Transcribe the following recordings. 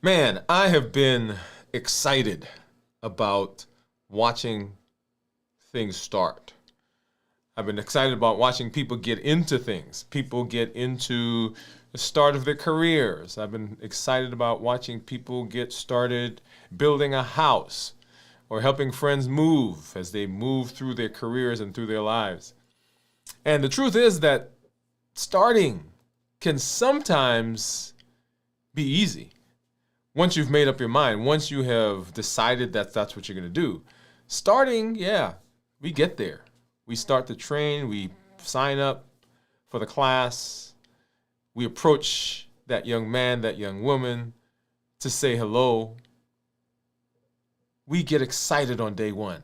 Man, I have been excited about watching things start. I've been excited about watching people get into things, people get into the start of their careers. I've been excited about watching people get started building a house or helping friends move as they move through their careers and through their lives. And the truth is that starting can sometimes be easy. Once you've made up your mind, once you have decided that that's what you're going to do, starting, yeah, we get there. We start to train, we sign up for the class, we approach that young man, that young woman to say hello. We get excited on day one.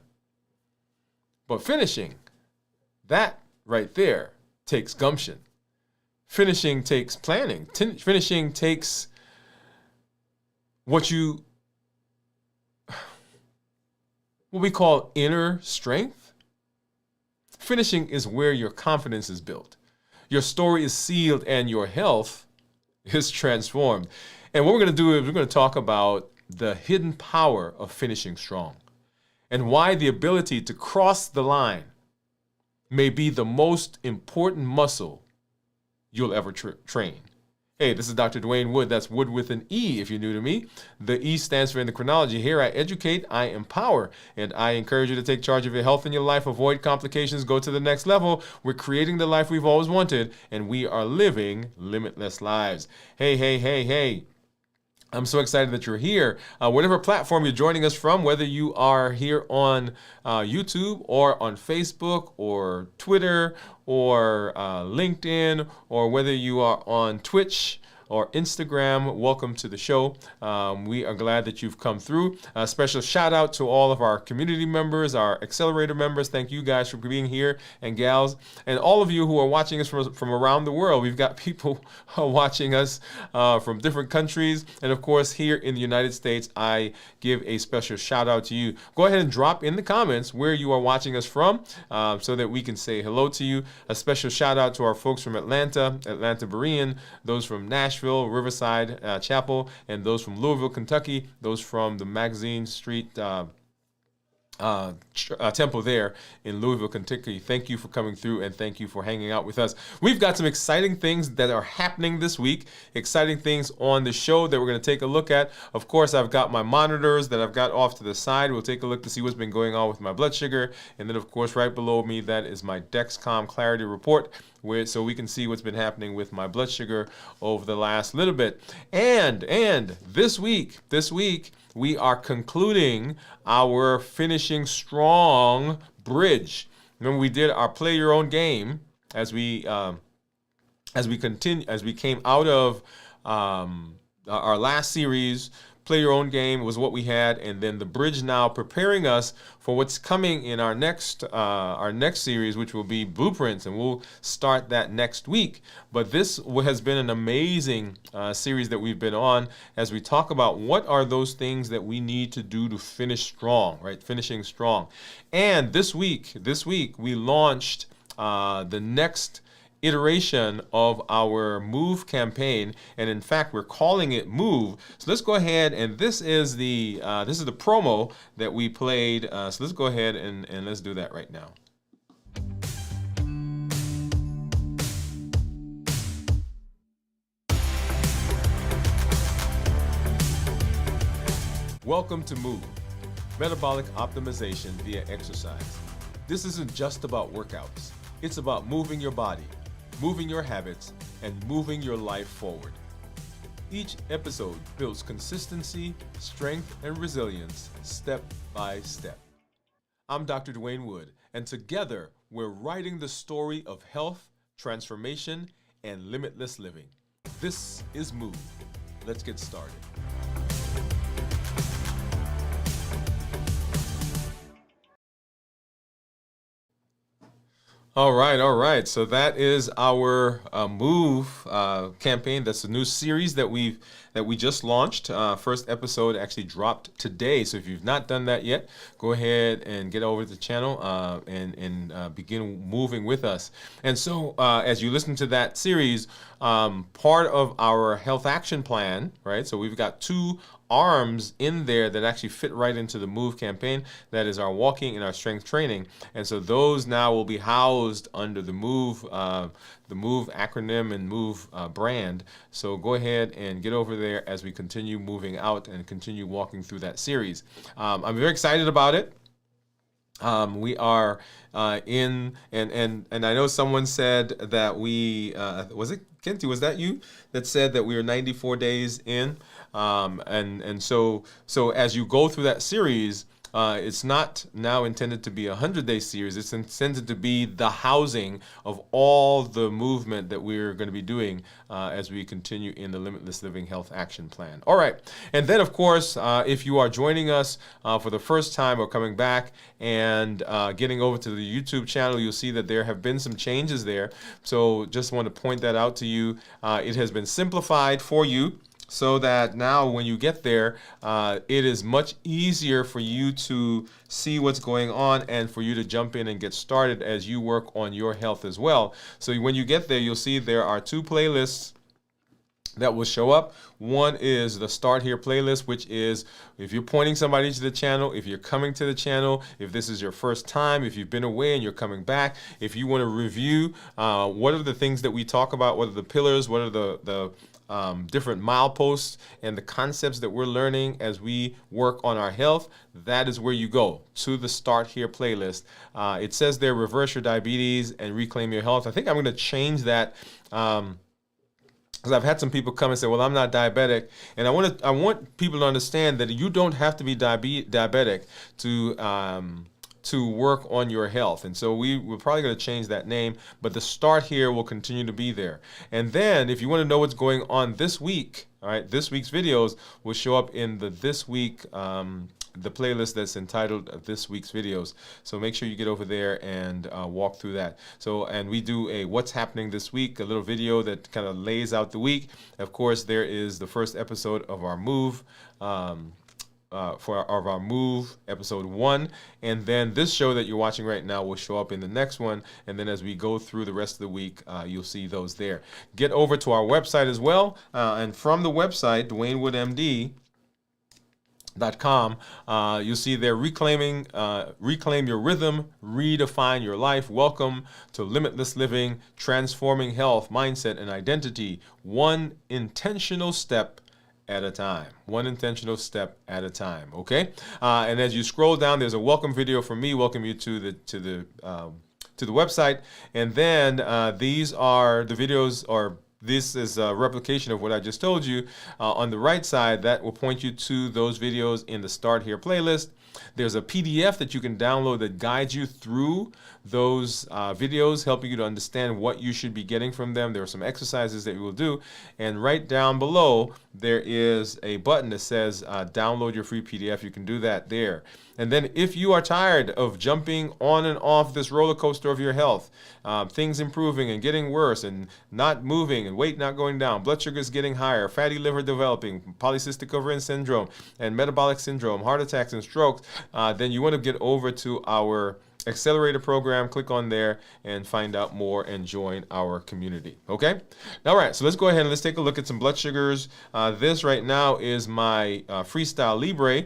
But finishing, that right there takes gumption. Finishing takes planning. Finishing takes what we call inner strength. Finishing is where your confidence is built. Your story is sealed and your health is transformed. And what we're going to do is we're going to talk about the hidden power of finishing strong and why the ability to cross the line may be the most important muscle you'll ever train. Hey, this is Dr. Dwain Woode. That's Wood with an E if you're new to me. The E stands for endocrinology. Here I educate, I empower, and I encourage you to take charge of your health and your life, avoid complications, go to the next level. We're creating the life we've always wanted, and we are living limitless lives. Hey. I'm so excited that you're here. Whatever platform you're joining us from, whether you are here on YouTube or on Facebook or Twitter or LinkedIn, or whether you are on Twitch or Instagram, welcome to the show. We are glad that you've come through. A special shout out to all of our community members, our accelerator members. Thank you guys for being here, and gals, and all of you who are watching us from around the world. We've got people watching us from different countries, and of course here in the United States. I give a special shout out to you. Go ahead and drop in the comments where you are watching us from, so that we can say hello to you. A special shout out to our folks from Atlanta Berean, those from Nashville, Riverside, Chapel, and those from Louisville, Kentucky, those from the Magazine Street temple there in Louisville, Kentucky. Thank you for coming through, and thank you for hanging out with us. We've got some exciting things that are happening this week, exciting things on the show that we're going to take a look at. Of course, I've got my monitors that I've got off to the side. We'll take a look to see what's been going on with my blood sugar. And then, of course, right below me, that is my Dexcom Clarity Report, so we can see what's been happening with my blood sugar over the last little bit. And this week, we are concluding our Finishing Strong Bridge. Remember, we did our Play Your Own game as we came out of our last series. Play Your Own Game was what we had, and then the bridge now preparing us for what's coming in our next series, which will be Blueprints, and we'll start that next week. But this has been an amazing series that we've been on as we talk about what are those things that we need to do to finish strong, right? Finishing strong. And this week we launched the next iteration of our Move campaign, and in fact we're calling it Move. So let's go ahead, and this is the promo that we played. So let's go ahead and let's do that right now. Welcome to Move, metabolic optimization via exercise. This isn't just about workouts. It's about moving your body, moving your habits, and moving your life forward. Each episode builds consistency, strength, and resilience step by step. I'm Dr. Dwain Woode, and together we're writing the story of health, transformation, and limitless living. This is Move. Let's get started. All right, all right. So that is our Move campaign. That's a new series that we just launched. First episode actually dropped today. So if you've not done that yet, go ahead and get over to the channel and begin moving with us. And so as you listen to that series, part of our health action plan, right? So we've got two arms in there that actually fit right into the Move campaign. That is our walking and our strength training. And so those now will be housed under the Move acronym and Move brand. So go ahead and get over there as we continue moving out and continue walking through that series. I'm very excited about it. We are and I know someone said that was it Kenty? Was that you that said that we are 94 days in? And so as you go through that series, it's not now intended to be a 100-day series. It's intended to be the housing of all the movement that we're going to be doing as we continue in the Limitless Living Health Action Plan. All right. And then, of course, if you are joining us for the first time or coming back and getting over to the YouTube channel, you'll see that there have been some changes there. So just want to point that out to you. It has been simplified for you, so that now when you get there, it is much easier for you to see what's going on and for you to jump in and get started as you work on your health as well. So when you get there, you'll see there are two playlists that will show up. One is the Start Here playlist, which is if you're pointing somebody to the channel, if you're coming to the channel, if this is your first time, if you've been away and you're coming back, if you want to review what are the things that we talk about, what are the pillars, what are the different mileposts and the concepts that we're learning as we work on our health, that is where you go, to the Start Here playlist. It says there, reverse your diabetes and reclaim your health. I think I'm going to change that because I've had some people come and say, well, I'm not diabetic. And I want people to understand that you don't have to be diabetic to work on your health. And so we're probably going to change that name, but the Start Here will continue to be there. And then if you want to know what's going on this week, all right, this week's videos will show up in the This Week, the playlist that's entitled This Week's Videos. So make sure you get over there and walk through that. So, and we do a What's Happening This Week, a little video that kind of lays out the week. Of course, there is the first episode of our Move, of our Move episode 1, and then this show that you're watching right now will show up in the next one, and then as we go through the rest of the week, you'll see those there. Get over to our website as well, and from the website, DwainWoodeMD.com, you'll see there reclaim your rhythm, redefine your life. Welcome to Limitless Living, transforming health, mindset, and identity, one intentional step at a time. One intentional step at a time. Okay. And as you scroll down, there's a welcome video from me. Welcome you to the website. And then these are the videos, or this is a replication of what I just told you. On the right side, that will point you to those videos in the Start Here playlist. There's a PDF that you can download that guides you through those videos, helping you to understand what you should be getting from them. There are some exercises that you will do. And right down below, there is a button that says download your free PDF. You can do that there. And then if you are tired of jumping on and off this roller coaster of your health, things improving and getting worse and not moving and weight not going down, blood sugars getting higher, fatty liver developing, polycystic ovarian syndrome and metabolic syndrome, heart attacks and strokes, then you want to get over to our Accelerator program. Click on there and find out more and join our community. Okay? All right, so let's go ahead and let's take a look at some blood sugars. This right now is my Freestyle Libre.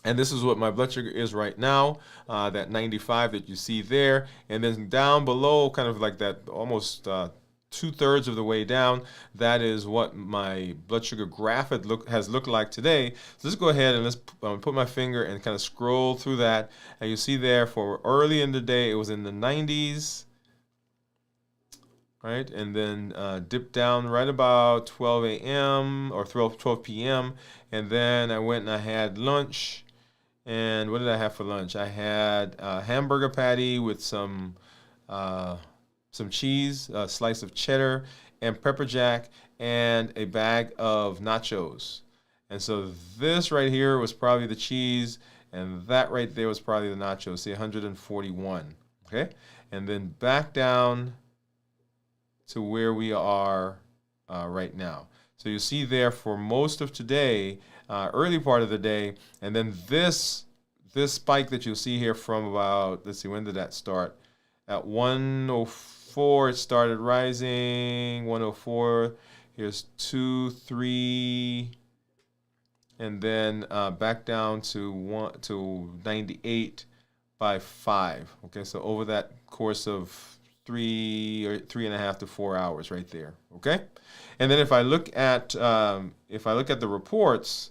And this is what my blood sugar is right now, that 95 that you see there. And then down below, kind of like that almost 2/3 of the way down, that is what my blood sugar graph has looked like today. So let's go ahead and let's put my finger and kind of scroll through that. And you see there for early in the day, it was in the 90s. Right, and then dipped down right about 12 a.m. or 12 p.m. And then I went and I had lunch. And what did I have for lunch? I had a hamburger patty with some cheese, a slice of cheddar, and pepper jack, and a bag of nachos. And so this right here was probably the cheese, and that right there was probably the nachos. See, 141. Okay, and then back down to where we are right now. So you see there for most of today, early part of the day, and then this spike that you'll see here from about, let's see, when did that start? At 104, it started rising. 104. Here's 2, 3, and then back down to 98 by 5. Okay, so over that course of 3.5 to 4 hours, right there. Okay, and then if I look at the reports,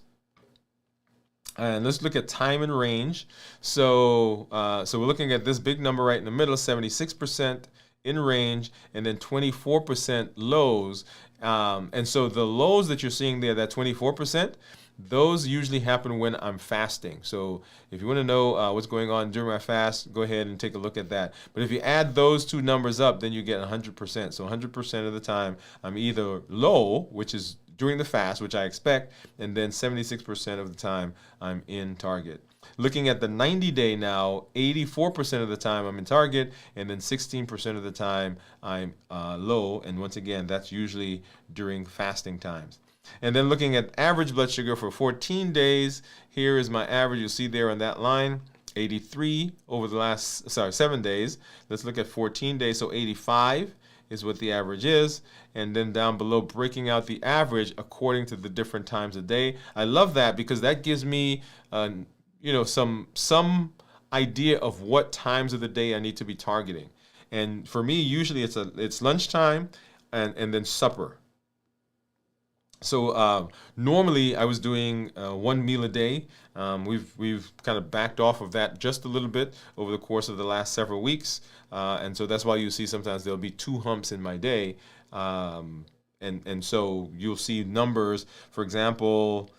and let's look at time and range. So so we're looking at this big number right in the middle, 76% in range, and then 24% lows. And so the lows that you're seeing there, that 24%, those usually happen when I'm fasting. So if you want to know what's going on during my fast, go ahead and take a look at that. But if you add those two numbers up, then you get 100%. So 100% of the time, I'm either low, which is during the fast, which I expect, and then 76% of the time, I'm in target. Looking at the 90-day now, 84% of the time I'm in target, and then 16% of the time I'm low. And once again, that's usually during fasting times. And then looking at average blood sugar for 14 days, here is my average. You'll see there on that line, 83 over the last, 7 days. Let's look at 14 days, so 85 is what the average is. And then down below, breaking out the average according to the different times of day. I love that because that gives me, some idea of what times of the day I need to be targeting. And for me, usually it's lunchtime and then supper. So normally I was doing one meal a day. We've kind of backed off of that just a little bit over the course of the last several weeks, and so that's why you see sometimes there'll be 2 humps in my day, and so you'll see numbers. For example,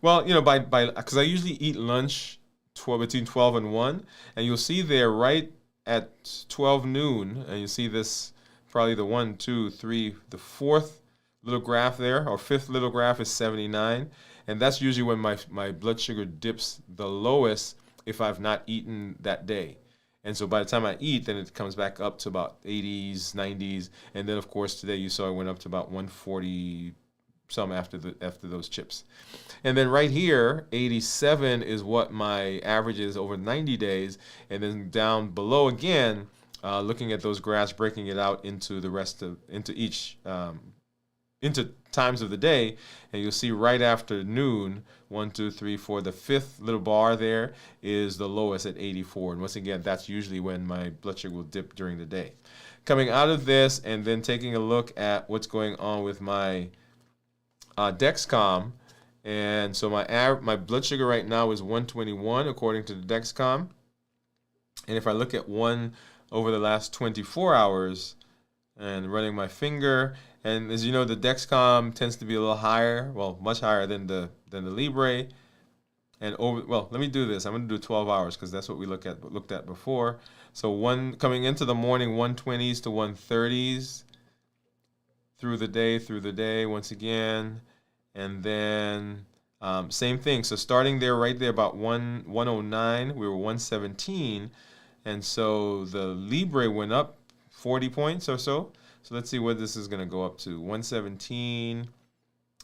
by because I usually eat lunch between 12 and 1, and you'll see there right at 12 noon, and you see this probably the 1, 2, 3, the 4th little graph there, or 5th little graph is 79, and that's usually when my blood sugar dips the lowest if I've not eaten that day. And so by the time I eat, then it comes back up to about 80s, 90s, and then of course today you saw it went up to about 140 some after those chips. And then right here, 87 is what my average is over 90 days, and then down below again, looking at those graphs, breaking it out into into times of the day, and you'll see right after noon, 1, 2, 3, 4, the 5th little bar there is the lowest at 84. And once again, that's usually when my blood sugar will dip during the day. Coming out of this and then taking a look at what's going on with my Dexcom, and so my blood sugar right now is 121 according to the Dexcom. And if I look at one over the last 24 hours and running my finger, and as you know, the Dexcom tends to be a little higher, well, much higher than the Libre. And let me do this. I'm going to do 12 hours because that's what we looked at before. So coming into the morning, 120s to 130s through the day once again, and then same thing. So starting there, right there about 109, we were 117, and so the Libre went up 40 points or so. So let's see what this is going to go up to. 117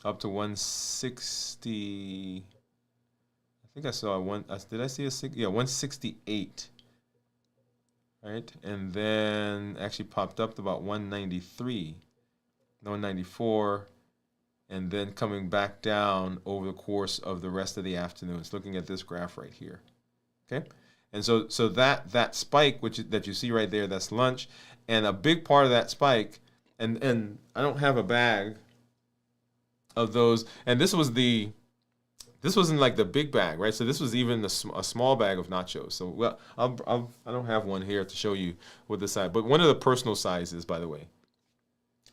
up to 160. I think I saw did I see a 6? Yeah, 168. All right, and then actually popped up to about 193, 194, and then coming back down over the course of the rest of the afternoon. It's looking at this graph right here. Okay, and so that spike that you see right there, that's lunch. And a big part of that spike, and I don't have a bag of those. And this wasn't like the big bag, right? So this was even a small bag of nachos. So I don't have one here to show you what the size, but one of the personal sizes, by the way.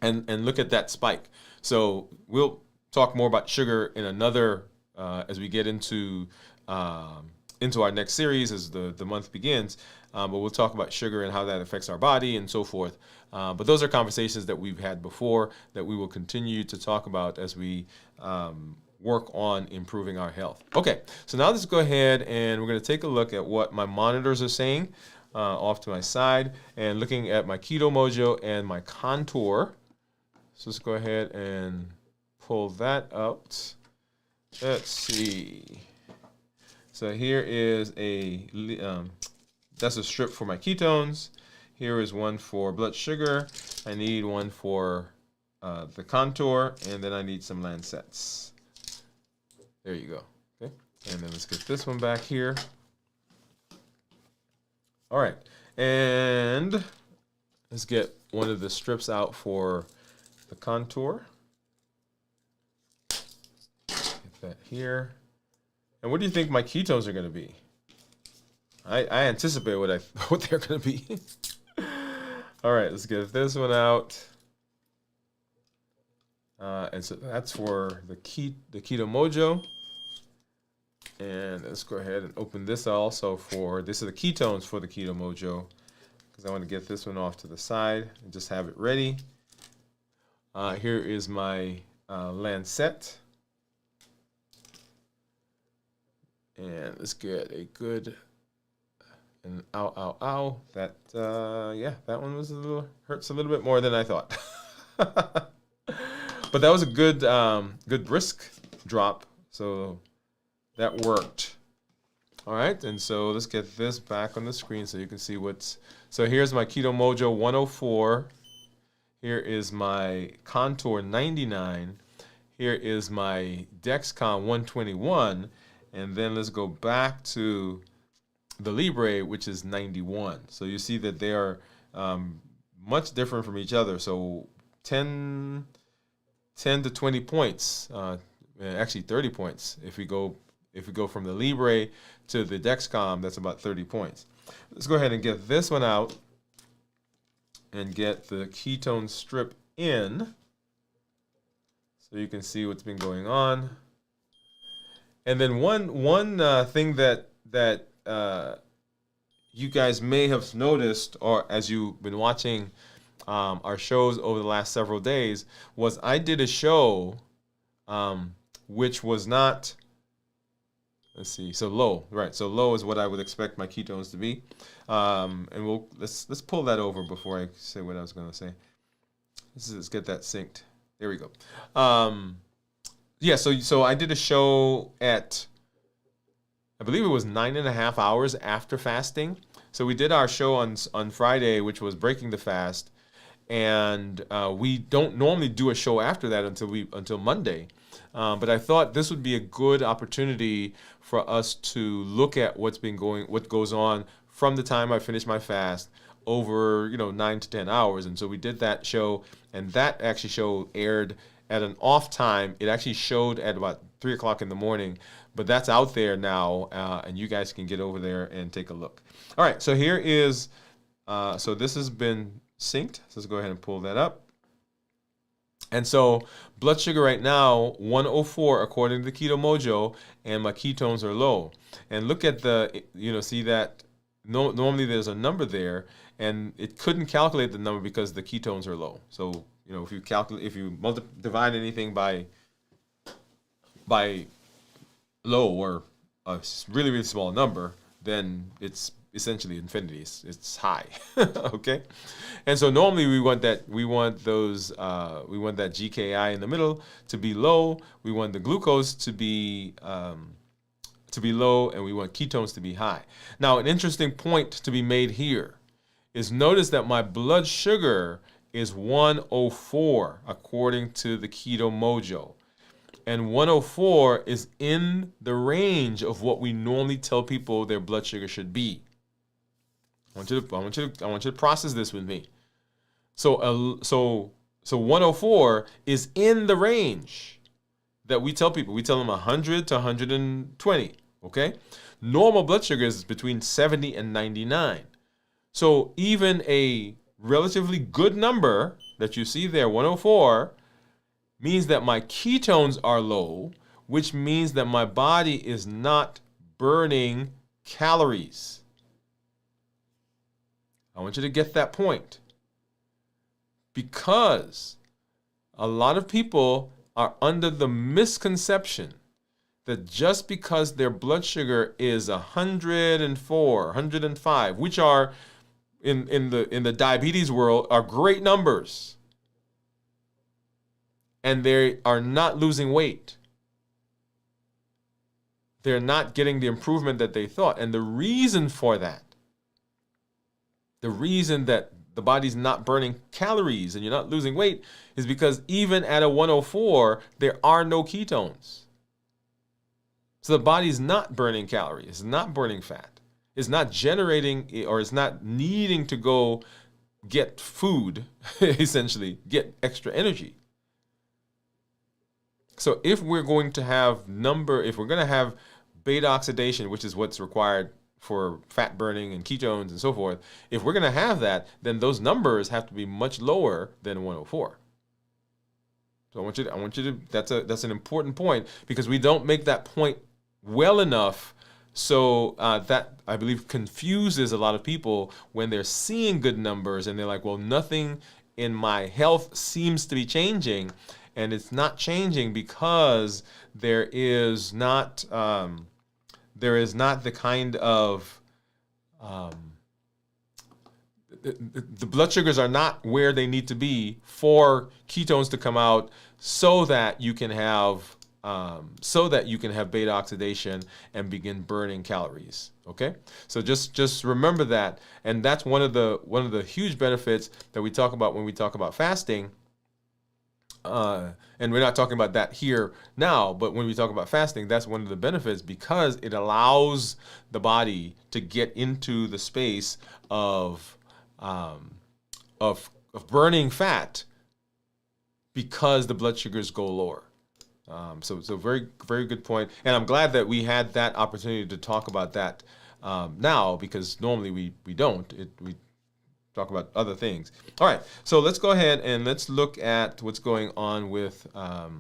And look at that spike. So we'll talk more about sugar in another as we get into our next series as the month begins. But we'll talk about sugar and how that affects our body and so forth. But those are conversations that we've had before that we will continue to talk about as we work on improving our health. Okay, so now let's go ahead and we're going to take a look at what my monitors are saying. off to my side and looking at my Keto Mojo and my contour. So let's go ahead and pull that out. Let's see. So here is that's a strip for my ketones. Here is one for blood sugar. I need one for the contour, and then I need some lancets. There you go. Okay, and then let's get this one back here. All right, and let's get one of the strips out for the contour. Get that here. And what do you think my ketones are going to be? I anticipate what they're going to be. All right, let's get this one out. And so that's for the Keto Mojo. And let's go ahead and open this also for, this is the ketones for the Keto Mojo, because I want to get this one off to the side and just have it ready. Here is my lancet. And let's get a good, and ow, ow, ow. That, yeah, that one was hurts a little bit more than I thought. But that was a good, good brisk drop. So that worked. All right, and so let's get this back on the screen so you can see what's, so here's my Keto Mojo 104. Here is my Contour 99. Here is my Dexcom 121. And then let's go back to the Libre, which is 91. So you see that they are much different from each other. So 10 to 20 points, actually 30 points. If we go from the Libre to the Dexcom, that's about 30 points. Let's go ahead and get this one out and get the ketone strip in so you can see what's been going on. And then one thing that you guys may have noticed, or as you've been watching our shows over the last several days, was I did a show which was not, let's see, so low, right? So low is what I would expect my ketones to be, and let's pull that over before I say what I was going to say. Let's get that synced. There we go. Yeah, so I did a show at, I believe it was 9.5 hours after fasting. So we did our show on Friday, which was breaking the fast, and we don't normally do a show after that until Monday. But I thought this would be a good opportunity for us to look at what goes on from the time I finish my fast over 9 to 10 hours. And so we did that show, and that actually show aired at an off time. It actually showed at about 3 o'clock in the morning, but that's out there now, and you guys can get over there and take a look. All right, so here is, so this has been synced. So let's go ahead and pull that up. And so blood sugar right now, 104 according to the Keto Mojo, and my ketones are low. And look at the, see that normally there's a number there, and it couldn't calculate the number because the ketones are low. So if you divide anything by low or a really, really small number, then it's essentially infinity. It's high. Okay? And so normally we want that GKI in the middle to be low. We want the glucose to be low, and we want ketones to be high. Now, an interesting point to be made here is notice that my blood sugar is 104 according to the Keto Mojo. And 104 is in the range of what we normally tell people their blood sugar should be. I want you to process this with me. So 104 is in the range that we tell people. We tell them 100 to 120, okay? Normal blood sugar is between 70 and 99. So even a relatively good number that you see there, 104, means that my ketones are low, which means that my body is not burning calories. I want you to get that point, because a lot of people are under the misconception that just because their blood sugar is 104, 105, which are in the diabetes world are great numbers, and they are not losing weight. They're not getting the improvement that they thought. And the reason for that, the reason that the body's not burning calories and you're not losing weight is because even at a 104, there are no ketones. So the body's not burning calories, it's not burning fat, it's not generating or it's not needing to go get food, essentially, get extra energy. So if we're going to have if we're going to have beta oxidation, which is what's required for fat burning and ketones and so forth, if we're going to have that, then those numbers have to be much lower than 104. So I want you to that's an important point, because we don't make that point well enough. So that, I believe, confuses a lot of people when they're seeing good numbers and they're like, well, nothing in my health seems to be changing. And it's not changing because there is not the kind of the blood sugars are not where they need to be for ketones to come out, so that you can have beta oxidation and begin burning calories. Okay, so just remember that, and that's one of the huge benefits that we talk about when we talk about fasting. And we're not talking about that here now, but when we talk about fasting, that's one of the benefits, because it allows the body to get into the space of burning fat, because the blood sugars go lower. So very, very good point. And I'm glad that we had that opportunity to talk about that now, because normally we don't. We talk about other things. All right, so let's go ahead and let's look at what's going on with my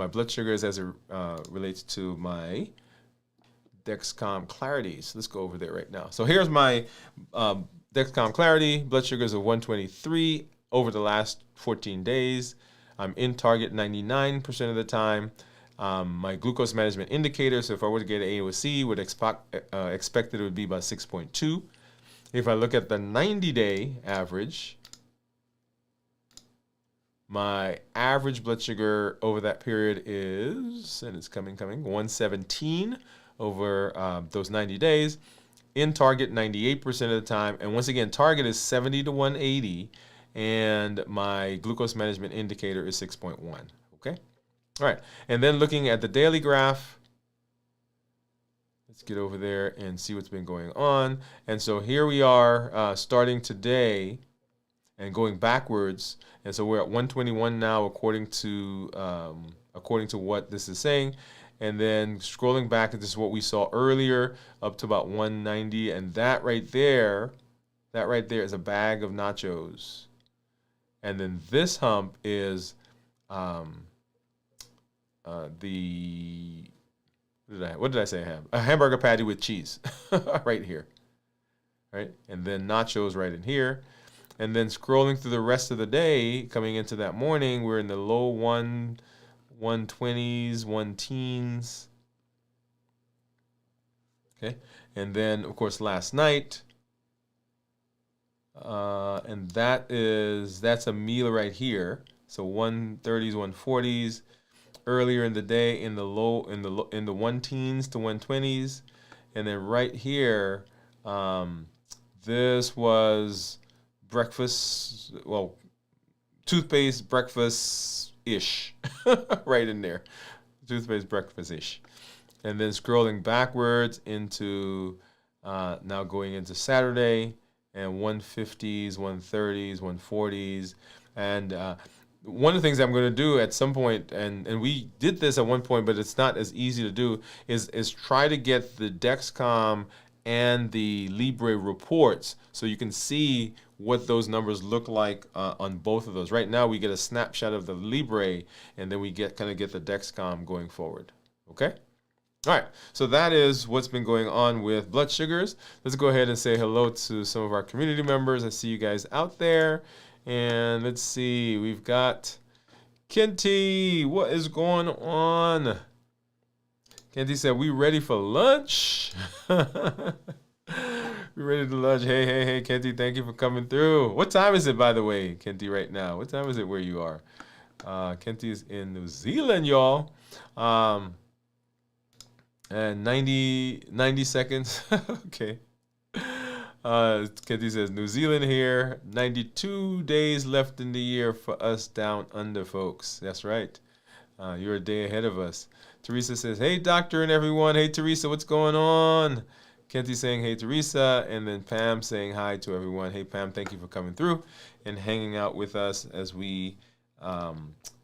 blood sugars as it relates to my Dexcom Clarity. So let's go over there right now. So here's my Dexcom Clarity. Blood sugars of 123 over the last 14 days. I'm in target 99% of the time. My glucose management indicator, so if I were to get an AOC, would expect it would be about 6.2. If I look at the 90-day average, my average blood sugar over that period is, and it's coming, 117 over those 90 days. In target 98% of the time. And once again, target is 70 to 180. And my glucose management indicator is 6.1. Okay? All right. And then looking at the daily graph, let's get over there and see what's been going on. And so here we are starting today and going backwards. And so we're at 121 now, according to what this is saying. And then scrolling back, this is what we saw earlier, up to about 190. And that right there is a bag of nachos. And then this hump is what did I say I have? A hamburger patty with cheese right here. Right? And then nachos right in here. And then scrolling through the rest of the day, coming into that morning, we're in the low 120s, 1-teens. Okay. And then, of course, last night, and that's a meal right here. So 130s, 140s. Earlier in the day, in the 1-teens to 120s, and then right here, this was breakfast. Well, toothpaste breakfast-ish, right in there, toothpaste breakfast-ish, and then scrolling backwards into now going into Saturday, and 150s, 130s, 140s, and one of the things I'm going to do at some point, and we did this at one point, but it's not as easy to do, is try to get the Dexcom and the Libre reports so you can see what those numbers look like on both of those. Right now, we get a snapshot of the Libre, and then we get the Dexcom going forward. Okay? All right, so that is what's been going on with blood sugars. Let's go ahead and say hello to some of our community members. I see you guys out there. And let's see, we've got Kenty, what is going on? Kenty said, we ready for lunch? We ready to lunch. Hey, Kenty, thank you for coming through. What time is it, by the way, Kenty, right now? What time is it where you are? Kenty is in New Zealand, y'all. And 90 seconds. Okay. Kenty says, New Zealand here. 92 days left in the year for us down under, folks. That's right. You're a day ahead of us. Teresa says, hey, doctor and everyone. Hey, Teresa, what's going on? Kenty saying, hey, Teresa. And then Pam saying hi to everyone. Hey, Pam, thank you for coming through and hanging out with us as we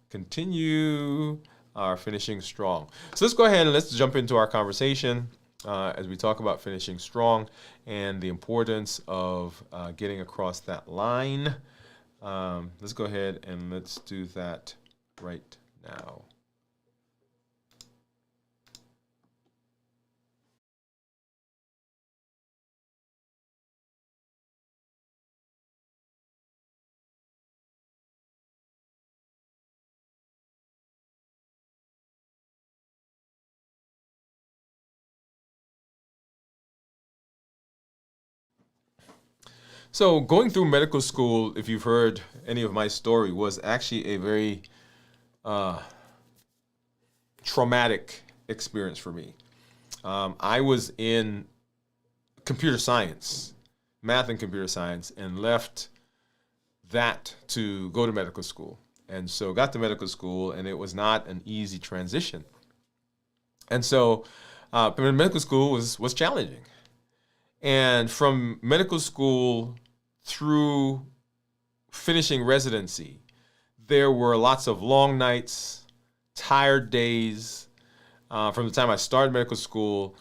continue our finishing strong. So let's go ahead and let's jump into our conversation as we talk about finishing strong and the importance of getting across that line. Let's go ahead and let's do that right now. So going through medical school, if you've heard any of my story, was actually a very traumatic experience for me. I was in computer science, math and computer science, and left that to go to medical school. And so got to medical school, and it was not an easy transition. And so medical school was challenging. And from medical school through finishing residency, there were lots of long nights, tired days, from the time I started medical school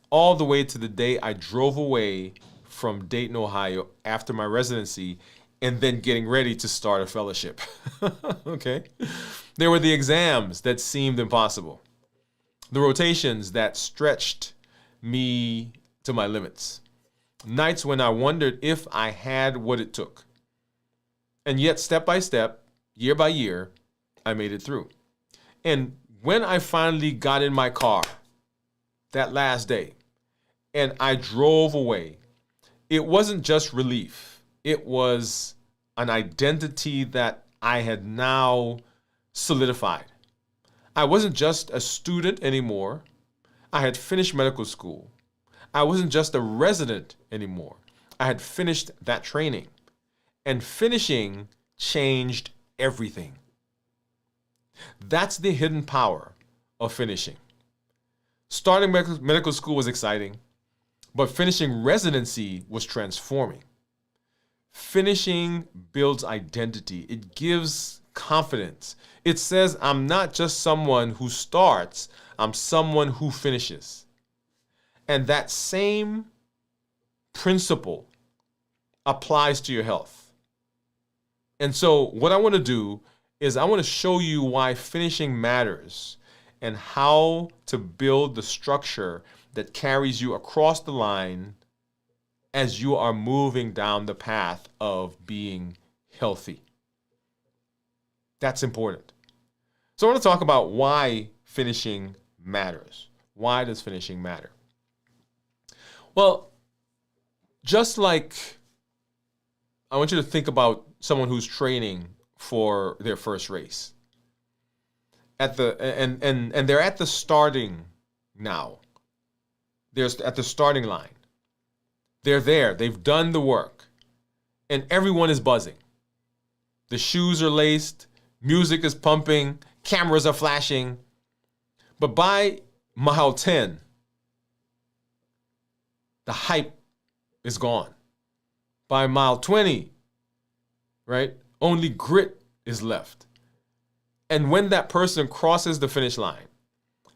all the way to the day I drove away from Dayton, Ohio after my residency and then getting ready to start a fellowship. Okay? There were the exams that seemed impossible, the rotations that stretched me to my limits, nights when I wondered if I had what it took. And yet, step by step, year by year, I made it through. And when I finally got in my car that last day and I drove away, it wasn't just relief. It was an identity that I had now solidified. I wasn't just a student anymore. I had finished medical school. I wasn't just a resident anymore. I had finished that training. And finishing changed everything. That's the hidden power of finishing. Starting medical school was exciting, but finishing residency was transforming. Finishing builds identity. It gives confidence. It says, I'm not just someone who starts, I'm someone who finishes. And that same principle applies to your health. And so what I want to do is I want to show you why finishing matters and how to build the structure that carries you across the line as you are moving down the path of being healthy. That's important. So I want to talk about why finishing matters. Why does finishing matter? Well, just like I want you to think about someone who's training for their first race. And they're at the starting now. They're at the starting line. They're there. They've done the work. And everyone is buzzing. The shoes are laced, music is pumping, cameras are flashing. But by mile 10, the hype is gone. By mile 20, right, only grit is left. And when that person crosses the finish line,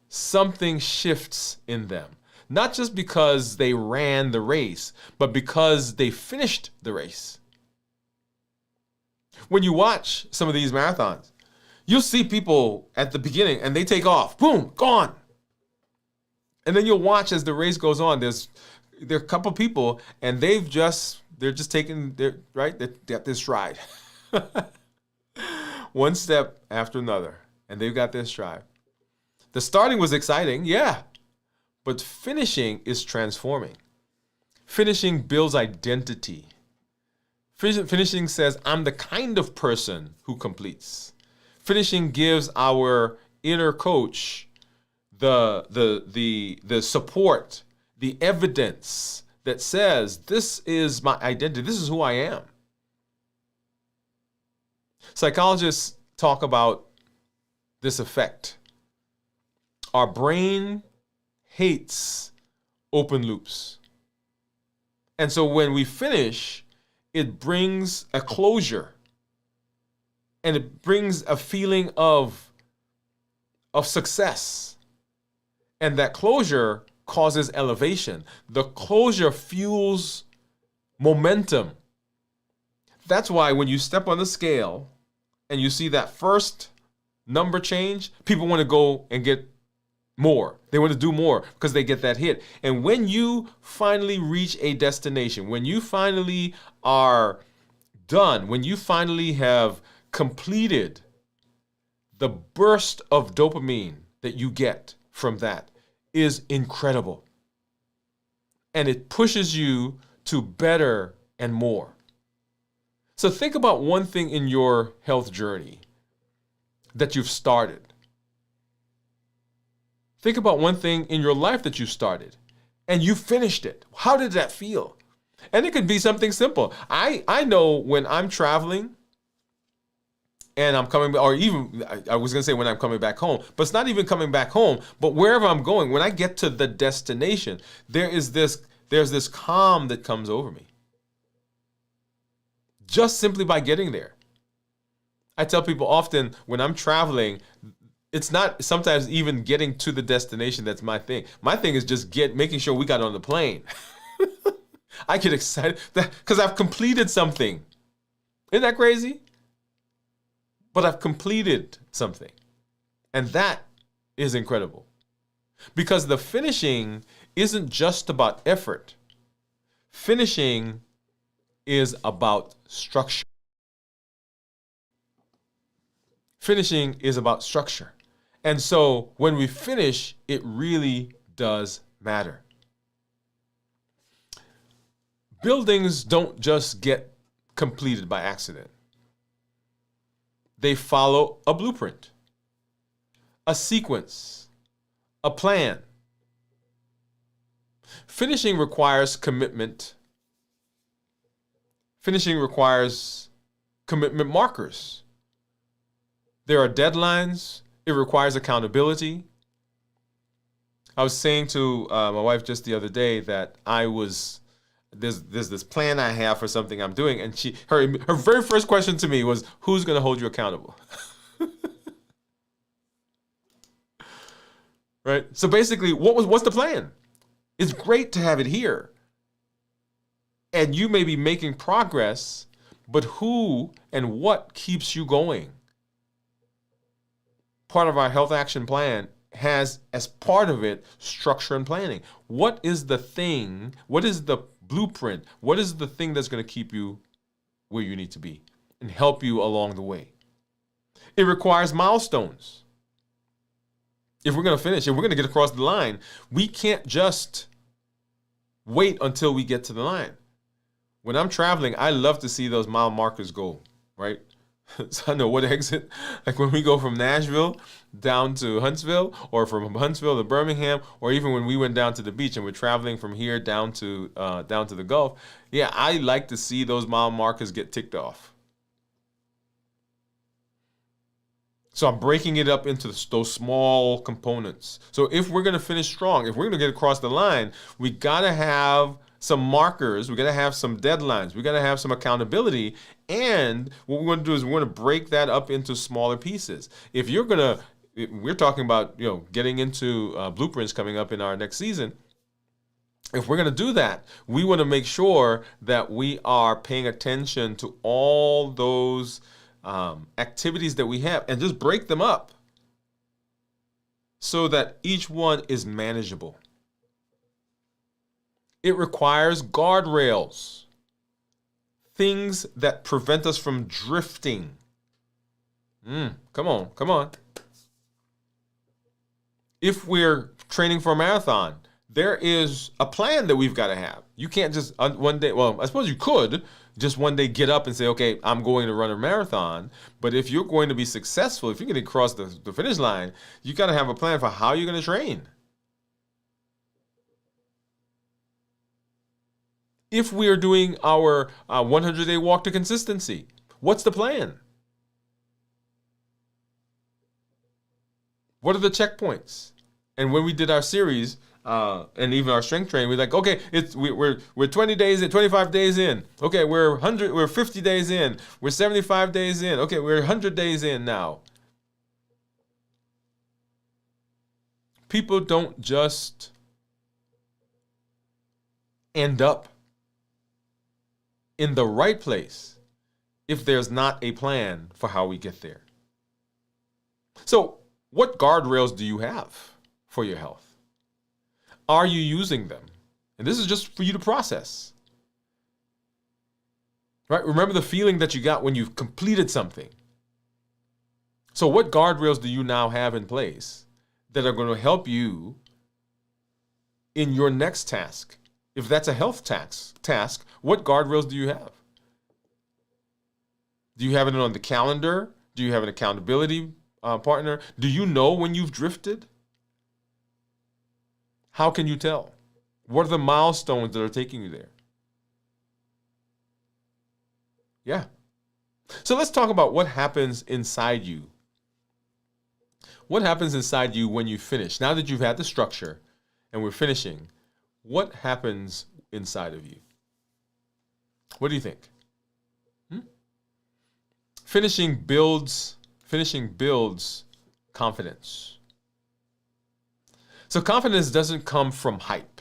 something shifts in them. Not just because they ran the race, but because they finished the race. When you watch some of these marathons, you'll see people at the beginning and they take off, boom, gone. And then you'll watch as the race goes on. There are a couple people and they're just taking their, right? They got this stride. one step after another, and they've got their stride. The starting was exciting, yeah, but finishing is transforming. Finishing builds identity. Finishing says, I'm the kind of person who completes. Finishing gives our inner coach the support, the evidence that says, this is my identity, this is who I am. Psychologists talk about this effect. Our brain hates open loops. And so when we finish, it brings a closure. And it brings a feeling of success. And that closure causes elevation. The closure fuels momentum. That's why when you step on the scale and you see that first number change, people want to go and get more. They want to do more because they get that hit. And when you finally reach a destination, when you finally are done, when you finally have completed, the burst of dopamine that you get from that is incredible. And it pushes you to better and more. So think about one thing in your health journey that you've started. Think about one thing in your life that you started and you finished it. How did that feel? And it could be something simple. I know when I'm traveling and I'm coming, or even, I was going to say when I'm coming back home, but it's not even coming back home, but wherever I'm going, when I get to the destination, there's this calm that comes over me. Just simply by getting there. I tell people often when I'm traveling, it's not sometimes even getting to the destination that's my thing. My thing is just making sure we got on the plane. I get excited because I've completed something. Isn't that crazy? But I've completed something. And that is incredible. Because the finishing isn't just about effort. Finishing is about structure. Finishing is about structure. And so when we finish, it really does matter. Buildings don't just get completed by accident. They follow a blueprint, a sequence, a plan. Finishing requires commitment. Finishing requires commitment markers. There are deadlines. It requires accountability. I was saying to my wife just the other day that there's this plan I have for something I'm doing, and her very first question to me was, who's going to hold you accountable? Right? So basically, what's the plan? It's great to have it here. And you may be making progress, but who and what keeps you going? Part of our health action plan has, as part of it, structure and planning. What is the thing? What is the blueprint? What is the thing that's going to keep you where you need to be and help you along the way? It requires milestones. If we're going to finish, if we're going to get across the line, we can't just wait until we get to the line. When I'm traveling, I love to see those mile markers go, right? So I know what exit, like when we go from Nashville down to Huntsville, or from Huntsville to Birmingham, or even when we went down to the beach and we're traveling from here down to the Gulf. Yeah, I like to see those mile markers get ticked off. So I'm breaking it up into those small components. So if we're going to finish strong, if we're going to get across the line, we got to have some markers, we got to have some deadlines, we got to have some accountability, and what we want to do is we want to break that up into smaller pieces. If you're going to, we're talking about, getting into blueprints coming up in our next season. If we're going to do that, we want to make sure that we are paying attention to all those activities that we have and just break them up so that each one is manageable. It requires guardrails, things that prevent us from drifting. Come on, come on. If we're training for a marathon, there is a plan that we've got to have. You can't just one day, well, I suppose you could just one day get up and say, okay, I'm going to run a marathon. But if you're going to be successful, if you're going to cross the finish line, you got to have a plan for how you're going to train. If we are doing our 100-day walk to consistency, what's the plan? What are the checkpoints? And when we did our series and even our strength training, we're like, okay, we're 20 days in, 25 days in. Okay, we're 50 days in. We're 75 days in. Okay, we're 100 days in now. People don't just end up in the right place if there's not a plan for how we get there. So, what guardrails do you have for your health? Are you using them? And this is just for you to process. Right? Remember the feeling that you got when you've completed something. So what guardrails do you now have in place that are going to help you in your next task? If that's a health task, what guardrails do you have? Do you have it on the calendar? Do you have an accountability partner? Do you know when you've drifted? How can you tell? What are the milestones that are taking you there? Yeah. So let's talk about what happens inside you. What happens inside you when you finish? Now that you've had the structure and we're finishing, what happens inside of you? What do you think? Finishing builds confidence. So confidence doesn't come from hype.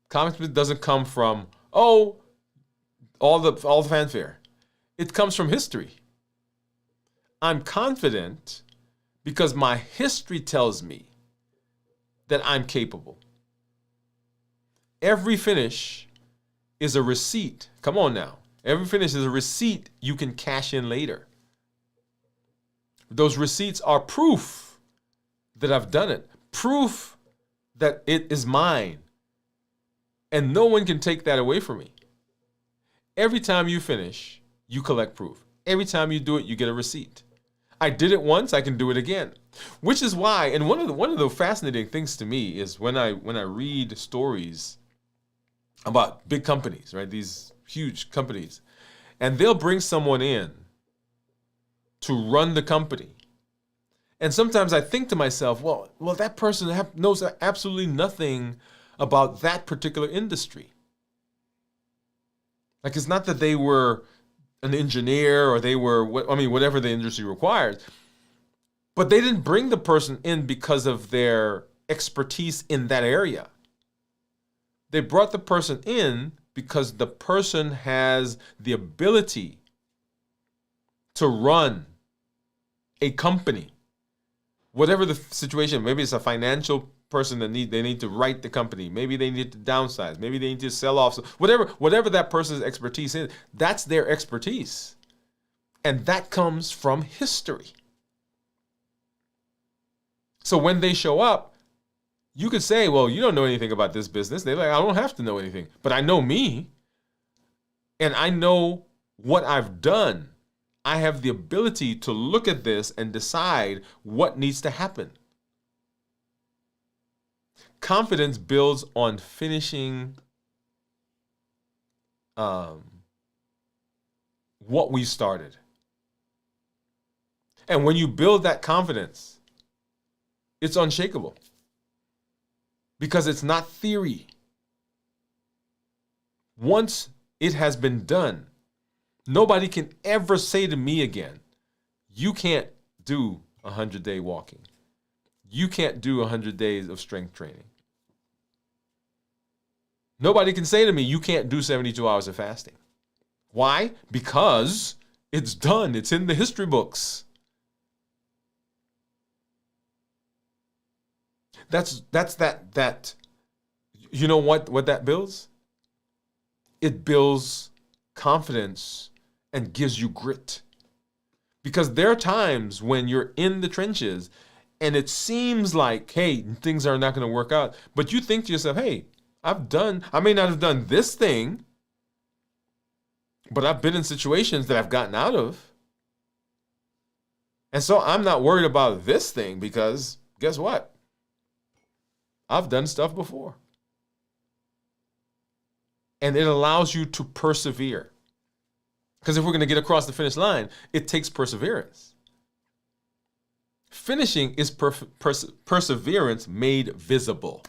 Confidence doesn't come from, all the fanfare. It comes from history. I'm confident because my history tells me that I'm capable. Every finish is a receipt. Come on now. Every finish is a receipt you can cash in later. Those receipts are proof that I've done it. Proof that it is mine. And no one can take that away from me. Every time you finish, you collect proof. Every time you do it, you get a receipt. I did it once, I can do it again. Which is why, and one of the fascinating things to me is when I read stories about big companies, right? These huge companies, and they'll bring someone in to run the company. And sometimes I think to myself, well, that person knows absolutely nothing about that particular industry. Like, it's not that they were an engineer or they were, whatever the industry requires, but they didn't bring the person in because of their expertise in that area. They brought the person in because the person has the ability to run a company. Whatever the situation, maybe it's a financial person that they need to write the company. Maybe they need to downsize. Maybe they need to sell off. Whatever that person's expertise is, that's their expertise. And that comes from history. So when they show up, you could say, well, you don't know anything about this business. They're like, I don't have to know anything, but I know me. And I know what I've done. I have the ability to look at this and decide what needs to happen. Confidence builds on finishing what we started. And when you build that confidence, it's unshakable. Because it's not theory. Once it has been done, nobody can ever say to me again, you can't do 100-day walking. You can't do 100 days of strength training. Nobody can say to me, you can't do 72 hours of fasting. Why? Because it's done. It's in the history books. That's that. You know what that builds? It builds confidence and gives you grit. Because there are times when you're in the trenches and it seems like, hey, things are not going to work out. But you think to yourself, hey, I may not have done this thing, but I've been in situations that I've gotten out of. And so I'm not worried about this thing because guess what? I've done stuff before. And it allows you to persevere. Because if we're going to get across the finish line, it takes perseverance. Finishing is perseverance made visible.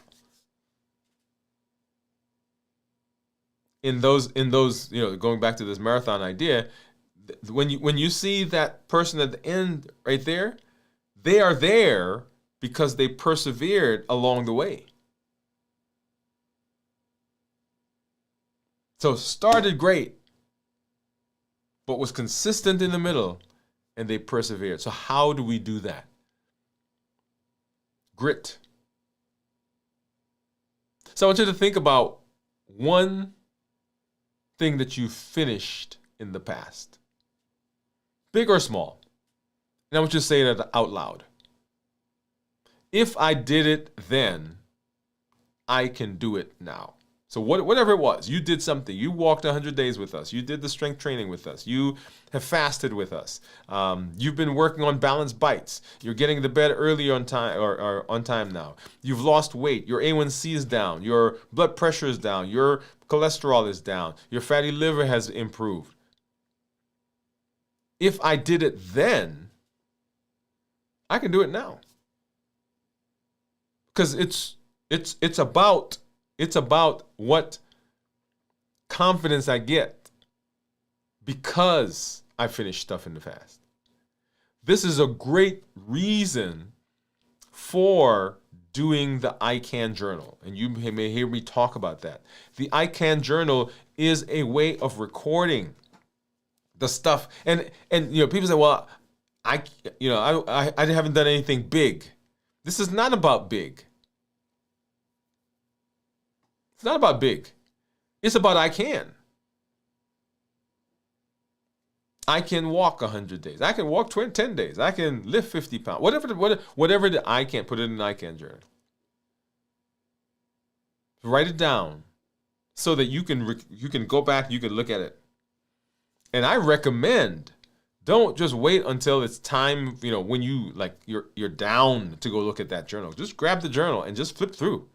In those, going back to this marathon idea, when you see that person at the end right there, they are there because they persevered along the way. So started great, but was consistent in the middle, and they persevered. So how do we do that? Grit. So I want you to think about one thing that you finished in the past, big or small. And I want you to say that out loud. If I did it then, I can do it now. So whatever it was, you did something. You walked 100 days with us. You did the strength training with us. You have fasted with us. You've been working on balanced bites. You're getting to bed early on time or on time now. You've lost weight. Your A1C is down. Your blood pressure is down. Your cholesterol is down. Your fatty liver has improved. If I did it then, I can do it now. Because it's about what confidence I get because I finished stuff in the past. This is a great reason for doing the I Can journal. And you may hear me talk about that. The I Can journal is a way of recording the stuff. And people say, well, I haven't done anything big. This is not about big. It's not about big. It's about I can. I can walk 100 days. I can walk 10 days. I can lift 50 pounds. Whatever the I can, put it in an I Can journal. Write it down so that you can go back, you can look at it. And I recommend, don't just wait until it's time, when you're down to go look at that journal. Just grab the journal and just flip through.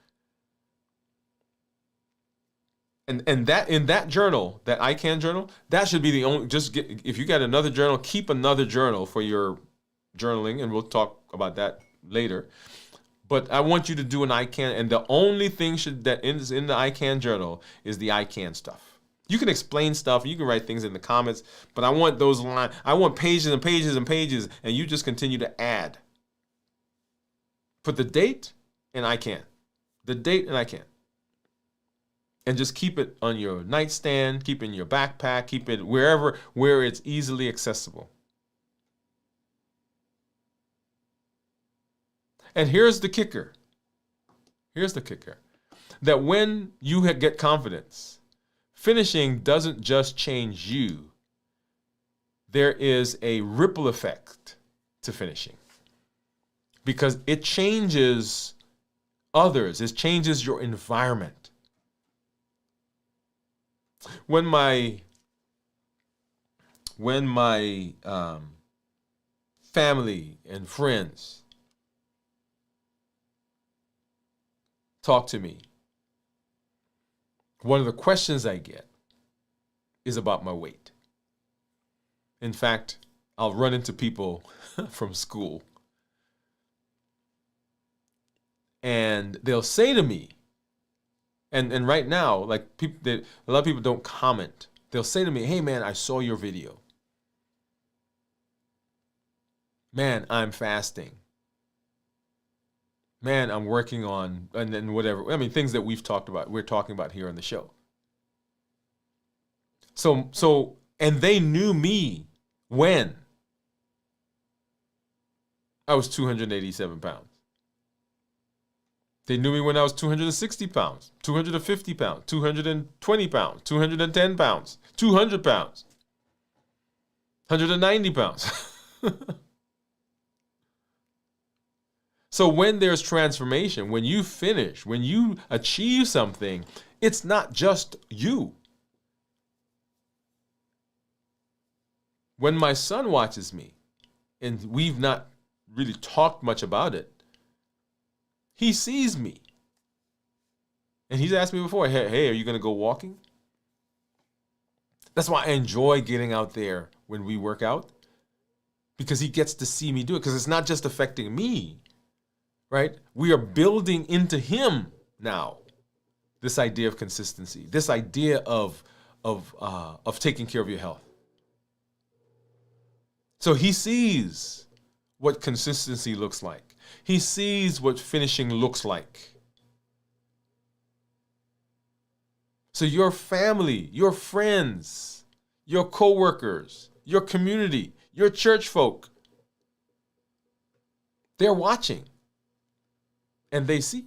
And that in that journal, that I Can journal, that should be the only, if you got another journal, keep another journal for your journaling, and we'll talk about that later. But I want you to do an I Can, and the only thing that is in the I Can journal is the I Can stuff. You can explain stuff, you can write things in the comments, but I want those lines, I want pages and pages and pages, and you just continue to add. Put the date and I Can. The date and I Can. And just keep it on your nightstand, keep it in your backpack, keep it where it's easily accessible. And here's the kicker. That when you get confidence, finishing doesn't just change you. There is a ripple effect to finishing. Because it changes others. It changes your environment. When my family and friends talk to me, one of the questions I get is about my weight. In fact, I'll run into people from school and they'll say to me, and right now, like a lot of people don't comment. They'll say to me, "Hey man, I saw your video. Man, I'm fasting. Man, I'm working on," and then whatever. I mean, things that we're talking about here on the show. So, and they knew me when I was 287 pounds. They knew me when I was 260 pounds, 250 pounds, 220 pounds, 210 pounds, 200 pounds. 190 pounds. So when there's transformation, when you finish, when you achieve something, it's not just you. When my son watches me, and we've not really talked much about it, he sees me. And he's asked me before, hey, are you going to go walking? That's why I enjoy getting out there when we work out, because he gets to see me do it, because it's not just affecting me, right? We are building into him now this idea of consistency, this idea of taking care of your health. So he sees what consistency looks like. He sees what finishing looks like. So your family, your friends, your coworkers, your community, your church folk, they're watching and they see.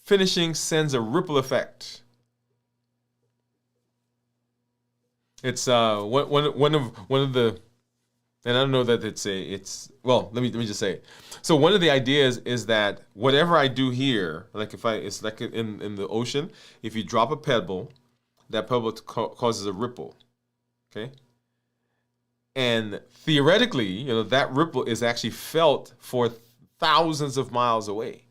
Finishing sends a ripple effect. It's one of the, and I don't know that well, let me just say it. So one of the ideas is that whatever I do here, like it's like in the ocean, if you drop a pebble, that pebble causes a ripple, okay? And theoretically, that ripple is actually felt for thousands of miles away.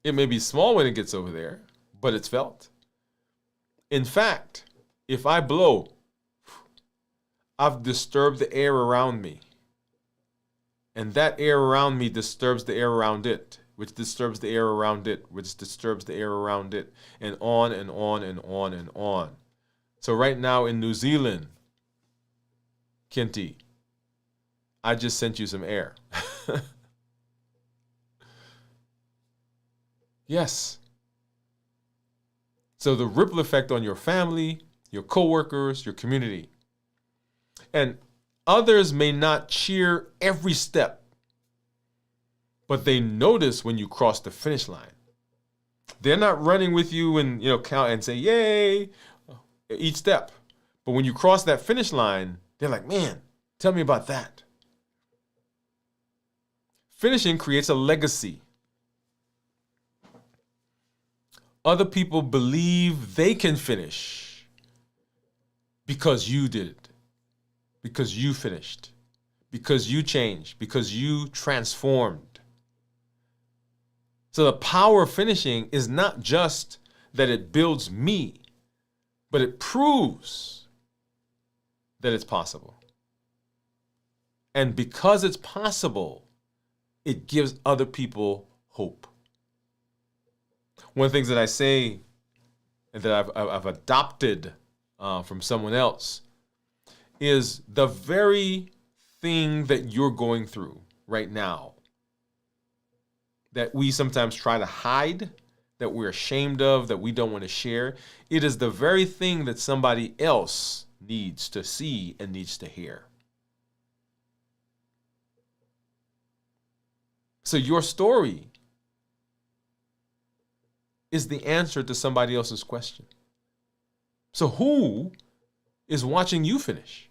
It may be small when it gets over there, but it's felt. In fact, if I blow, I've disturbed the air around me. And that air around me disturbs the air around it, which disturbs the air around it, which disturbs the air around it, and on and on and on and on. So right now in New Zealand, Kinty, I just sent you some air. Yes. So the ripple effect on your family, your coworkers, your community. And others may not cheer every step, but they notice when you cross the finish line. They're not running with you and count and say, yay, each step. But when you cross that finish line, they're like, man, tell me about that. Finishing creates a legacy. Other people believe they can finish because you did it, because you finished, because you changed, because you transformed. So the power of finishing is not just that it builds me, but it proves that it's possible. And because it's possible, it gives other people hope. One of the things that I say and that I've adopted from someone else is the very thing that you're going through right now that we sometimes try to hide, that we're ashamed of, that we don't want to share. It is the very thing that somebody else needs to see and needs to hear. So your story is the answer to somebody else's question. So who is watching you finish?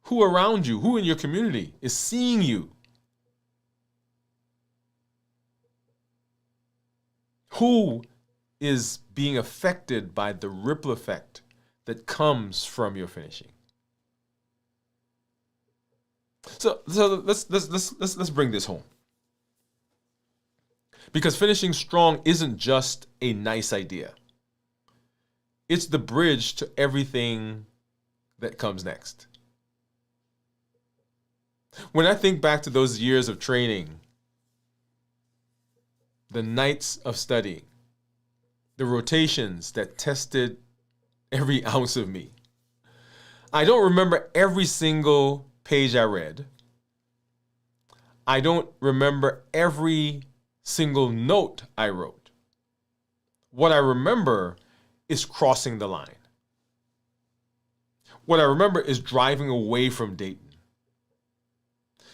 Who around you, who in your community is seeing you? Who is being affected by the ripple effect that comes from your finishing? So let's bring this home. Because finishing strong isn't just a nice idea. It's the bridge to everything that comes next. When I think back to those years of training, the nights of studying, the rotations that tested every ounce of me, I don't remember every single page I read. I don't remember every single note I wrote. What I remember is crossing the line. What I remember is driving away from Dayton,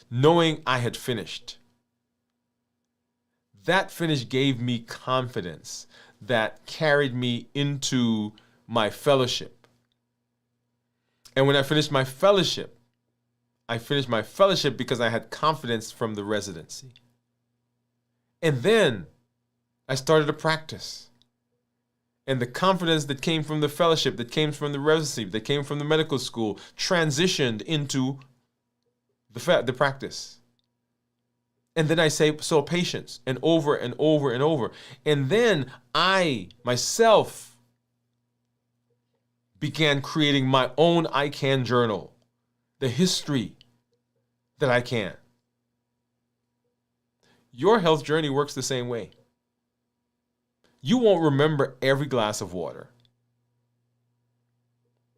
knowing I had finished. That finish gave me confidence. that carried me into my fellowship. And when I finished my fellowship because I had confidence from the residency. And then I started to practice. And the confidence that came from the fellowship, that came from the residency, that came from the medical school, transitioned into the practice. And then I saw patients, and over and over and over. And then I, myself, began creating my own I Can journal, the history that I can. Your health journey works the same way. You won't remember every glass of water.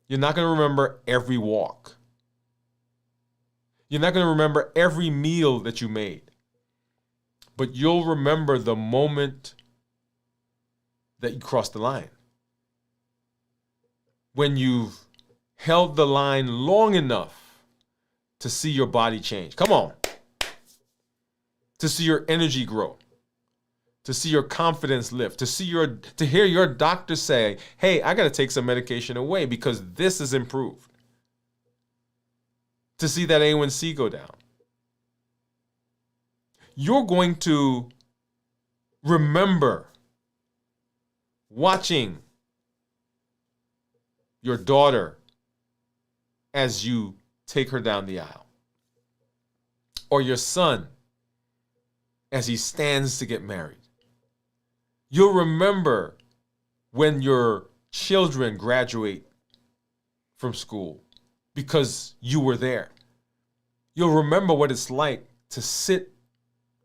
You're not going to remember every walk. You're not going to remember every meal that you made. But you'll remember the moment that you crossed the line. When you've held the line long enough to see your body change. Come on. To see your energy grow. To see your confidence lift, to hear your doctor say, hey, I got to take some medication away because this is improved. To see that A1C go down. You're going to remember watching your daughter as you take her down the aisle. Or your son as he stands to get married. You'll remember when your children graduate from school because you were there. You'll remember what it's like to sit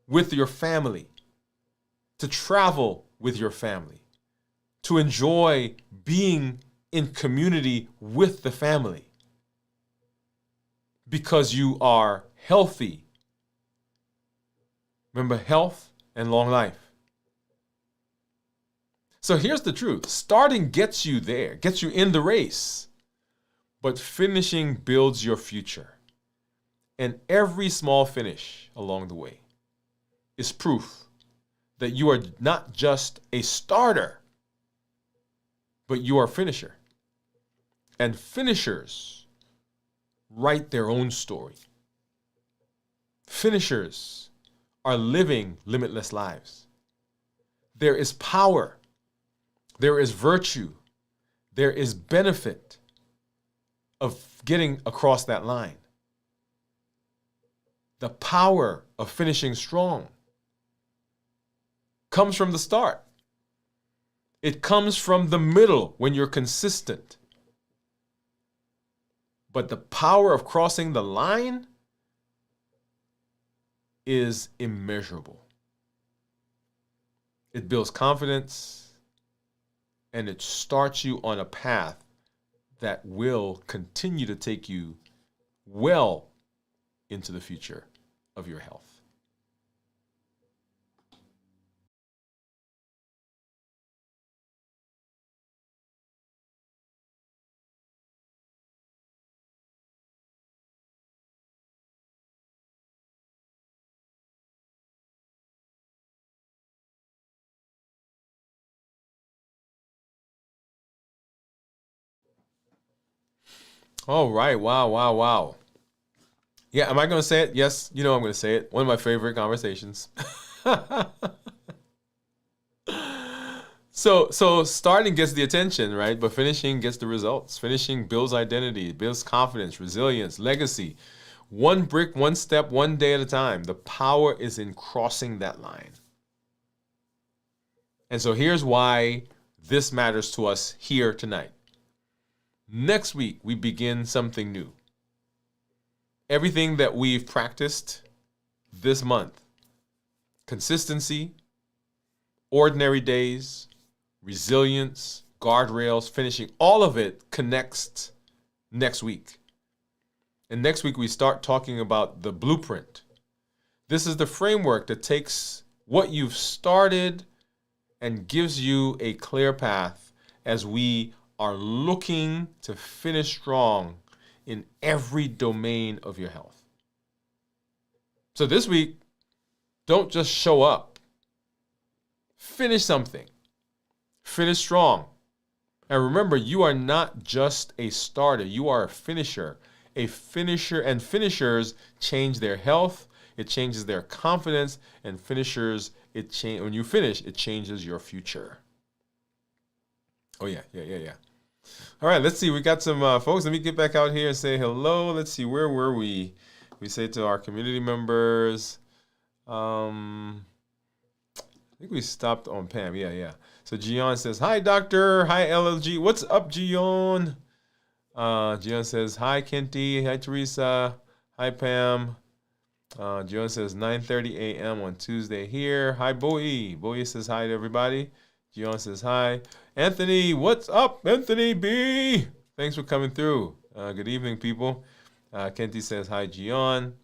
with your family, to travel with your family, to enjoy being in community with the family because you are healthy. Remember, health and long life. So here's the truth. Starting gets you there, gets you in the race. But finishing builds your future. And every small finish along the way is proof that you are not just a starter, but you are a finisher. And finishers write their own story. Finishers are living limitless lives. There is power. There is virtue. There is benefit of getting across that line. The power of finishing strong comes from the start. It comes from the middle when you're consistent. But the power of crossing the line is immeasurable. It builds confidence. And it starts you on a path that will continue to take you well into the future of your health. All right. Wow. Yeah, am I going to say it? Yes, you know I'm going to say it. One of my favorite conversations. So starting gets the attention, right? But finishing gets the results. Finishing builds identity, builds confidence, resilience, legacy. One brick, one step, one day at a time. The power is in crossing that line. And so here's why this matters to us here tonight. Next week, we begin something new. Everything that we've practiced this month, consistency, ordinary days, resilience, guardrails, finishing, all of it connects next week. And next week, we start talking about the blueprint. This is the framework that takes what you've started and gives you a clear path as we are looking to finish strong in every domain of your health. So this week, don't just show up. Finish something. Finish strong. And remember, you are not just a starter. You are a finisher. A finisher, and finishers change their health. It changes their confidence. And finishers, when you finish, it changes your future. Oh, yeah. All right, let's see. We got some folks. Let me get back out here and say hello. Let's see. Where were we? We say to our community members. I think we stopped on Pam. Yeah. So Gian says, hi, doctor. Hi, LLG. What's up, Gian? Gian says, hi, Kenty. Hi, Teresa. Hi, Pam. Gian says, 9:30 a.m. on Tuesday here. Hi, Bowie. Bowie says hi to everybody. Gian says hi. Anthony, what's up, Anthony B? Thanks for coming through. Good evening, people. Kenty says hi, Gian.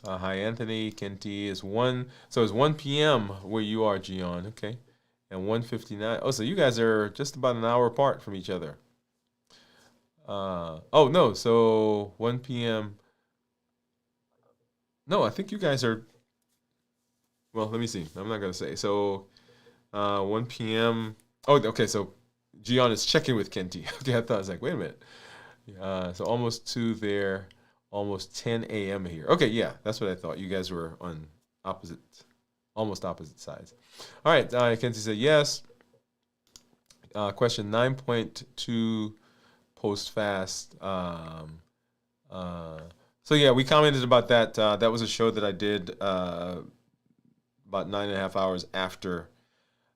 Hi, Anthony. Kenty is 1. So it's 1 p.m. where you are, Gian. Okay. And 1:59. Oh, so you guys are just about an hour apart from each other. Oh, no. So 1 p.m. No, I think you guys are. Well, let me see. I'm not going to say. So 1 p.m. Oh, okay. So Gian is checking with Kenty. Okay. I thought I was like, wait a minute. So almost 2 there. Almost 10 a.m. here. Okay, yeah, that's what I thought. You guys were on almost opposite sides. All right, Kenzie said yes. Question 9.2 post-fast. So yeah, we commented about that. That was a show that I did about 9.5 hours after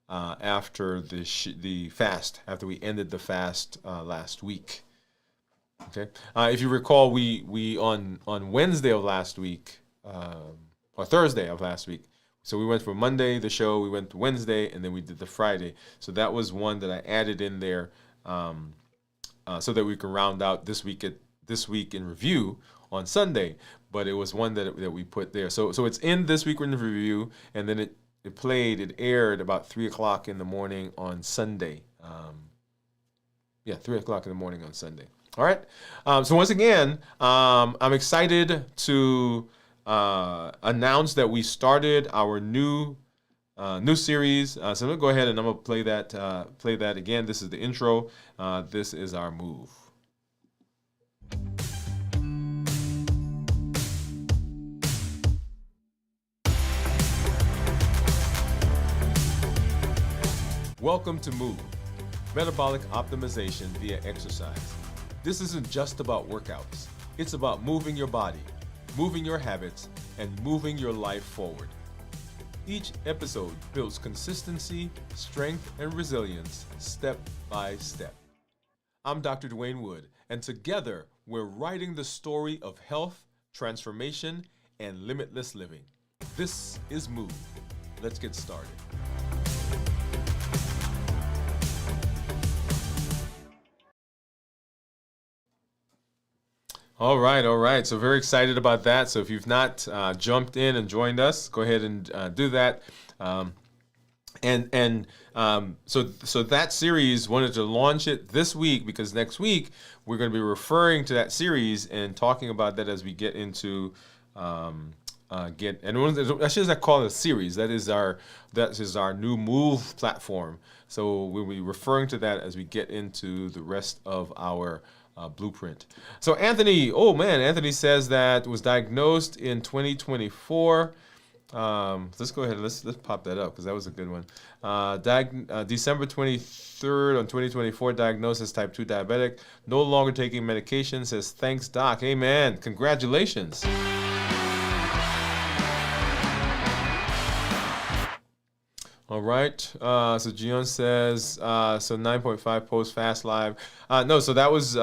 the fast, after we ended the fast last week. Okay. If you recall, we on Wednesday of last week, or Thursday of last week. So we went from Monday, the show, we went to Wednesday, and then we did the Friday. So that was one that I added in there so that we can round out this week in review on Sunday. But it was one that we put there. So it's in this week in review, and then it aired about 3 o'clock in the morning on Sunday. 3 o'clock in the morning on Sunday. All right. So once again, I'm excited to announce that we started our new series. So I'm gonna go ahead and I'm gonna play that again. This is the intro. This is our move. Welcome to Move, metabolic optimization via exercise. This isn't just about workouts. It's about moving your body, moving your habits, and moving your life forward. Each episode builds consistency, strength, and resilience step by step. I'm Dr. Dwain Woode, and together we're writing the story of health, transformation, and limitless living. This is Move. Let's get started. All right. So very excited about that. So if you've not jumped in and joined us, go ahead and do that. So that series, wanted to launch it this week because next week we're going to be referring to that series and talking about that as we get into actually I call it a series. That is our new Move platform. So we'll be referring to that as we get into the rest of our blueprint. So Anthony says that was diagnosed in 2024. Let's go ahead and let's pop that up because that was a good one. December 23rd on 2024, diagnosed as type 2 diabetic, no longer taking medication, says thanks doc. Amen. Congratulations. All right. So Gian says so 9.5 post fast live. No, so that was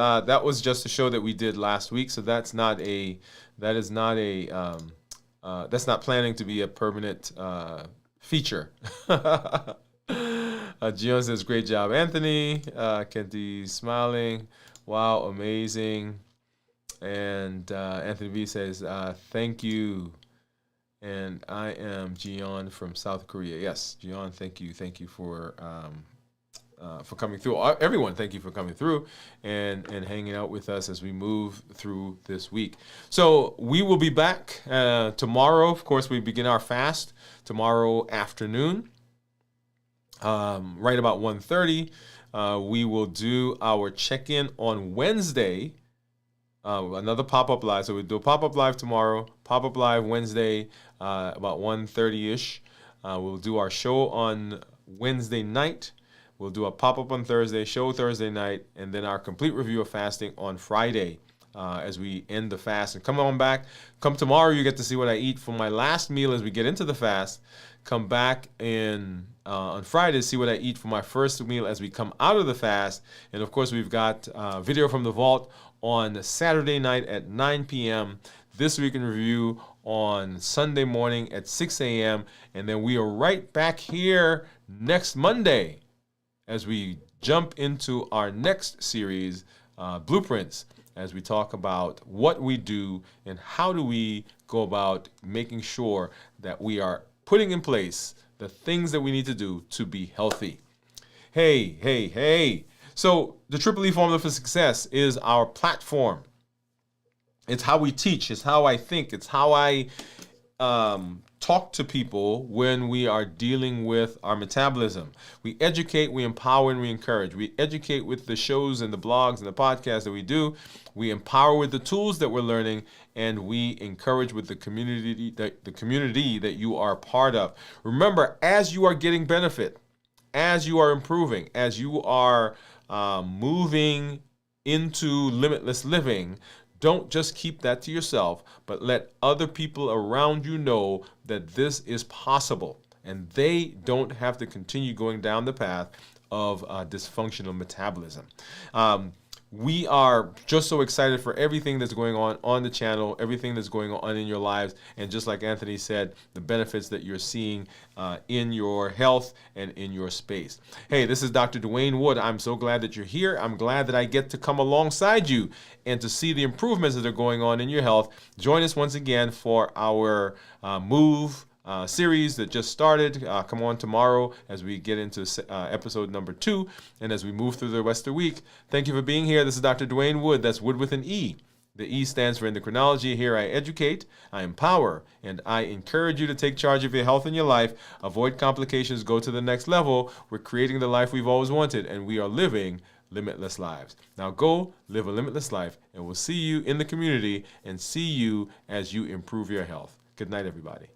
just a show that we did last week. So that's not planning to be a permanent feature. Gian says great job, Anthony. Kenty smiling. Wow, amazing. And Anthony V says thank you. And I am Gian from South Korea. Yes, Gian, thank you for coming through. Everyone, thank you for coming through and hanging out with us as we move through this week. So we will be back tomorrow. Of course, we begin our fast tomorrow afternoon. right about 1:30. We will do our check-in on Wednesday. Another pop-up live. So we'll do a pop-up live tomorrow, pop-up live Wednesday, about 1:30-ish. We'll do our show on Wednesday night. We'll do a pop-up on Thursday, show Thursday night, and then our complete review of fasting on Friday as we end the fast. And come on back. Come tomorrow, you get to see what I eat for my last meal as we get into the fast. Come back on Friday to see what I eat for my first meal as we come out of the fast. And, of course, we've got video from the vault on Saturday night at 9 p.m., This Week in Review on Sunday morning at 6 a.m., and then we are right back here next Monday as we jump into our next series, Blueprints, as we talk about what we do and how do we go about making sure that we are putting in place the things that we need to do to be healthy. Hey. So the Triple E Formula for Success is our platform. It's how we teach. It's how I think. It's how I talk to people when we are dealing with our metabolism. We educate, we empower, and we encourage. We educate with the shows and the blogs and the podcasts that we do. We empower with the tools that we're learning, and we encourage with the community that you are a part of. Remember, as you are getting benefit, as you are improving, as you are moving into limitless living, don't just keep that to yourself, but let other people around you know that this is possible and they don't have to continue going down the path of dysfunctional metabolism. We are just so excited for everything that's going on the channel, everything that's going on in your lives, and just like Anthony said, the benefits that you're seeing in your health and in your space. Hey, this is Dr. Dwain Woode. I'm so glad that you're here. I'm glad that I get to come alongside you and to see the improvements that are going on in your health. Join us once again for our Move series that just started. Come on tomorrow as we get into episode number 2 and as we move through the rest of the week. Thank you for being here. This is Dr. Dwain Woode. That's Wood with an E. The E stands for endocrinology. Here I educate, I empower, and I encourage you to take charge of your health and your life. Avoid complications. Go to the next level. We're creating the life we've always wanted, and we are living limitless lives. Now go live a limitless life, and we'll see you in the community and see you as you improve your health. Good night, everybody.